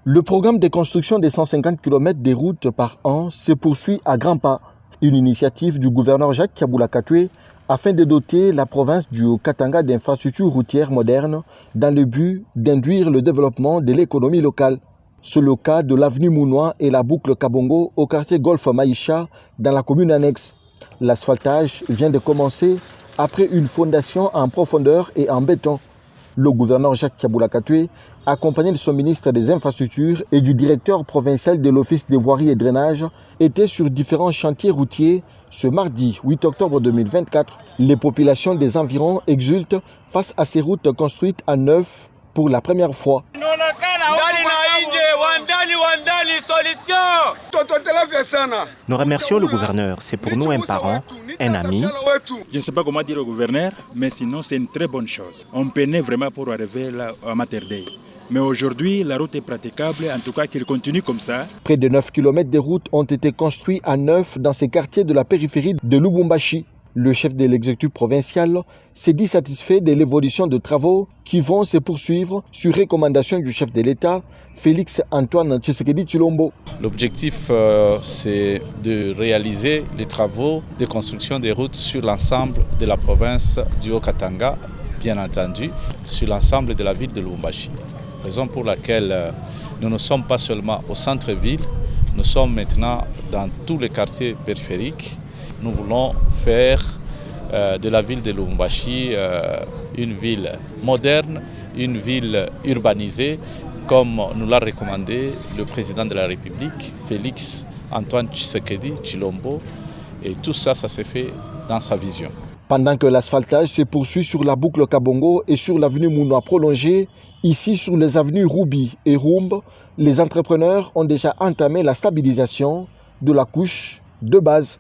Le programme de construction de 150 km de routes par an se poursuit à grands pas. Une initiative du gouverneur Jacques Kabula Katwe afin de doter la province du Haut-Katanga d'infrastructures routières modernes dans le but d'induire le développement de l'économie locale. C'est le cas de l'avenue Mounois et la boucle Kabongo au quartier Golfe Maïcha dans la commune annexe. L'asphaltage vient de commencer après une fondation en profondeur et en béton. Le gouverneur Jacques Kabula Katwe, accompagné de son ministre des Infrastructures et du directeur provincial de l'Office des voiries et drainage, était sur différents chantiers routiers ce mardi 8 octobre 2024. Les populations des environs exultent face à ces routes construites à neuf pour la première fois. Nous remercions le gouverneur, c'est pour nous un parent, un ami. Je ne sais pas comment dire au gouverneur, mais sinon c'est une très bonne chose. On peinait vraiment pour arriver là à Mater Dei. Mais aujourd'hui, la route est praticable, en tout cas qu'il continue comme ça. Près de 9 km de routes ont été construits à neuf dans ces quartiers de la périphérie de Lubumbashi. Le chef de l'exécutif provincial s'est dit satisfait de l'évolution de travaux qui vont se poursuivre sur recommandation du chef de l'État, Félix Antoine Tshisekedi Tshilombo. L'objectif, c'est de réaliser les travaux de construction des routes sur l'ensemble de la province du Haut-Katanga, bien entendu, sur l'ensemble de la ville de Lubumbashi. Raison pour laquelle nous ne sommes pas seulement au centre-ville, nous sommes maintenant dans tous les quartiers périphériques. Nous voulons faire de la ville de Lubumbashi une ville moderne, une ville urbanisée, comme nous l'a recommandé le président de la République, Félix Antoine Tshisekedi Tshilombo. Et tout ça, ça s'est fait dans sa vision. Pendant que l'asphaltage se poursuit sur la boucle Kabongo et sur l'avenue Mounois prolongée, ici sur les avenues Roubi et Rumbe, les entrepreneurs ont déjà entamé la stabilisation de la couche de base.